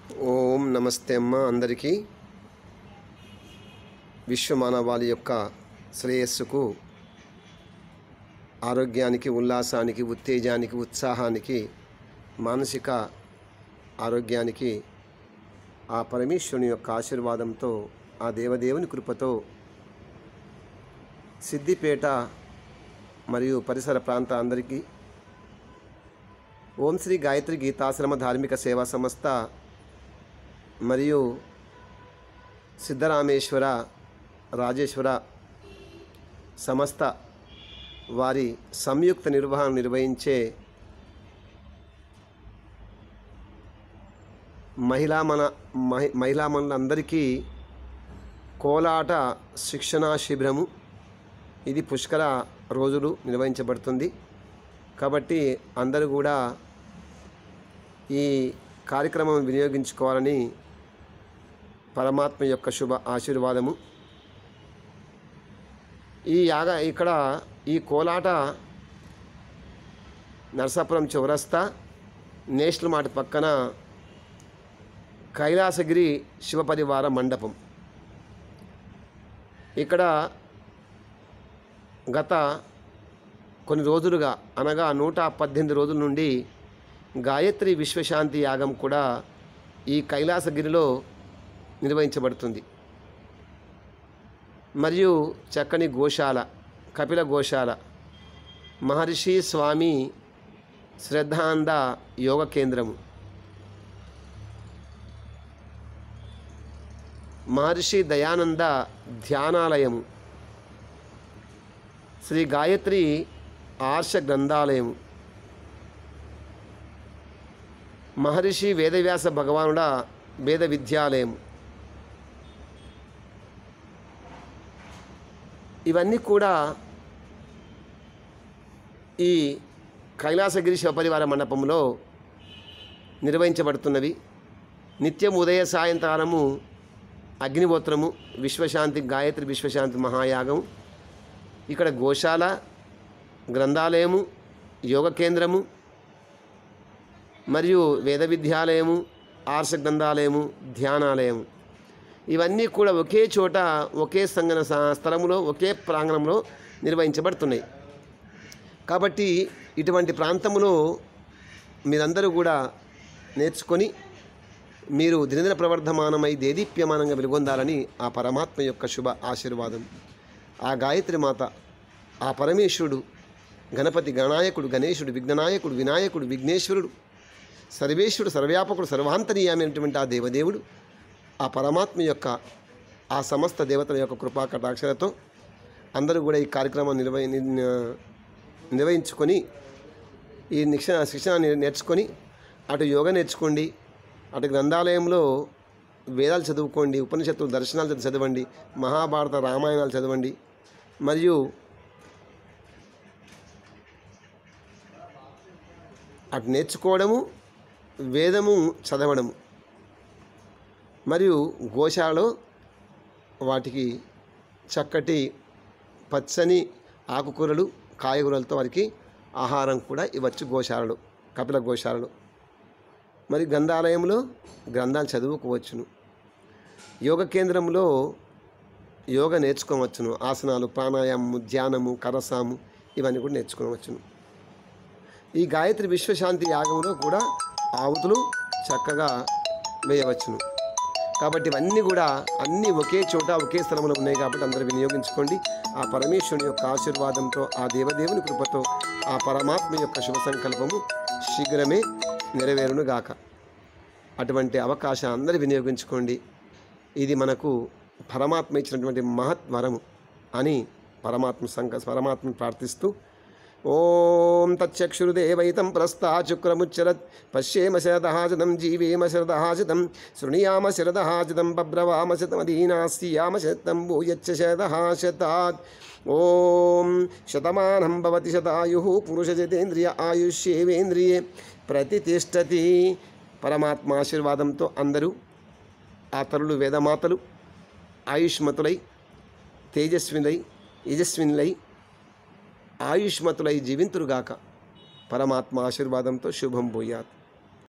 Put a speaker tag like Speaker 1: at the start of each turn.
Speaker 1: ఓం నమస్తే అమ్మ. అందరికీ విశ్వమానవాళి యొక్క శ్రేయస్సుకు, ఆరోగ్యానికి, ఉల్లాసానికి, ఉత్తేజానికి, ఉత్సాహానికి, మానసిక ఆరోగ్యానికి ఆ పరమేశ్వరుని యొక్క ఆశీర్వాదంతో, ఆ దేవదేవుని కృపతో సిద్దిపేట మరియు పరిసర ప్రాంత అందరికీ ఓం శ్రీ గాయత్రి గీతాశ్రమ ధార్మిక సేవా సంస్థ మరియు సిద్ధరామేశ్వర రాజేశ్వర సంస్థ వారి సంయుక్త నిర్వహణ నిర్వహించే మహిళామణులందరికీ కోలాట శిక్షణా శిబిరము ఇది పుష్కర రోజులు నిర్వహించబడుతుంది. కాబట్టి అందరూ కూడా ఈ కార్యక్రమం వినియోగించుకోవాలని పరమాత్మ యొక్క శుభ ఆశీర్వాదము. ఇక్కడ ఈ కోలాట నరసాపురం చౌరస్తా నేషనల్ మార్ట్ పక్కన కైలాసగిరి శివపరివార మండపం. ఇక్కడ గత కొన్ని రోజులుగా, అనగా 118 రోజుల నుండి గాయత్రి విశ్వశాంతి యాగం కూడా ఈ కైలాసగిరిలో నిర్వహించబడుతుంది. మరియు చక్కని గోశాల, కపిల గోశాల, మహర్షి స్వామి శ్రద్ధానంద యోగ కేంద్రము, మహర్షి దయానంద ధ్యానాలయము, శ్రీ గాయత్రి ఆర్ష గ్రంథాలయము, మహర్షి వేదవ్యాస భగవానుడ వేద విద్యాలయం, ఇవన్నీ కూడా ఈ కైలాసగిరి శివపరివార మండపంలో నిర్వహించబడుతున్నవి. నిత్యం ఉదయ సాయంత్రము అగ్నిహోత్రము, విశ్వశాంతి గాయత్రి విశ్వశాంతి మహాయాగం, ఇక్కడ గోశాల, గ్రంథాలయము, యోగ కేంద్రము మరియు వేద విద్యాలయము, ఆర్ష గ్రంథాలయము, ధ్యానాలయము, ఇవన్నీ కూడా ఒకే చోట, ఒకే సంగన స్థలంలో, ఒకే ప్రాంగణంలో నిర్వహించబడుతున్నాయి. కాబట్టి ఇటువంటి ప్రాంతంలో మీరందరూ కూడా నేర్చుకొని మీరు దినదిన ప్రవర్ధమానమై దేదీప్యమానంగా వెలుగొందాలని ఆ పరమాత్మ యొక్క శుభ ఆశీర్వాదం. ఆ గాయత్రి మాత, ఆ పరమేశ్వరుడు, గణపతి, గణాయకుడు, గణేశుడు, విఘ్ననాయకుడు, వినాయకుడు, విఘ్నేశ్వరుడు, సర్వేశ్వరుడు, సర్వ్యాపకుడు, సర్వాంతర్యామైనటువంటి ఆ దేవదేవుడు, ఆ పరమాత్మ యొక్క ఆ సమస్త దేవతల యొక్క కృపా కటాక్షలతో అందరూ కూడా ఈ కార్యక్రమాన్ని నిర్వహించుకొని ఈ శిక్షణ నేర్చుకొని, అటు యోగా నేర్చుకోండి, అటు గ్రంథాలయంలో వేదాలు చదువుకోండి, ఉపనిషత్తులు దర్శనాలు చదవండి, మహాభారత రామాయణాలు చదవండి, మరియు అటు నేర్చుకోవడము, వేదము చదవడము, మరియు గోశాలలో వాటికి చక్కటి పచ్చని ఆకుకూరలు, కాయగూరలతో వారికి ఆహారం కూడా ఇవ్వచ్చు గోశాలలో, కపిల గోశాలలో. మరి గ్రంథాలయంలో గ్రంథాలు చదువుకోవచ్చును, యోగ కేంద్రంలో యోగ నేర్చుకోవచ్చును, ఆసనాలు, ప్రాణాయామము, ధ్యానము, కరసాము, ఇవన్నీ కూడా నేర్చుకోవచ్చును. ఈ గాయత్రి విశ్వశాంతి యాగంలో కూడా ఆవుతులు చక్కగా వేయవచ్చును. కాబట్టి ఇవన్నీ కూడా అన్నీ ఒకే చోట, ఒకే స్థలంలో ఉన్నాయి. కాబట్టి అందరూ వినియోగించుకోండి. ఆ పరమేశ్వరుని యొక్క ఆశీర్వాదంతో, ఆ దేవదేవుని కృపతో, ఆ పరమాత్మ యొక్క శుభ సంకల్పము శీఘ్రమే నెరవేరునుగాక. అటువంటి అవకాశం అందరూ వినియోగించుకోండి. ఇది మనకు పరమాత్మ ఇచ్చినటువంటి మహత్వరము అని పరమాత్మను ప్రార్థిస్తూ, ఓం తచ్చక్షురుదేవైతం ప్రస్థాచుక్రముచ్చరత్ పశ్యేమ శరదహాజతం జీవేమ శరదహాజతం శృణుయామ శరదహాజతం బబ్రవామ శతమదీనాస్యామ శతం భూయచ్చ శరదహాశతాత్. ఓం శతమానం భవతి శతాయుః పురుషశతేంద్రియ ఆయుష్యేవేంద్రియే ప్రతితిష్టతి. పరమాత్మ ఆశీర్వాదంతో అందరూ ఆ తరులు వేదమాతలు ఆయుష్మతులై, తేజస్వినులై, యజస్వినులై, ఆయుష్మతులై జీవింతురుగాక. పరమాత్మ ఆశీర్వాదంతో శుభం భూయాత్.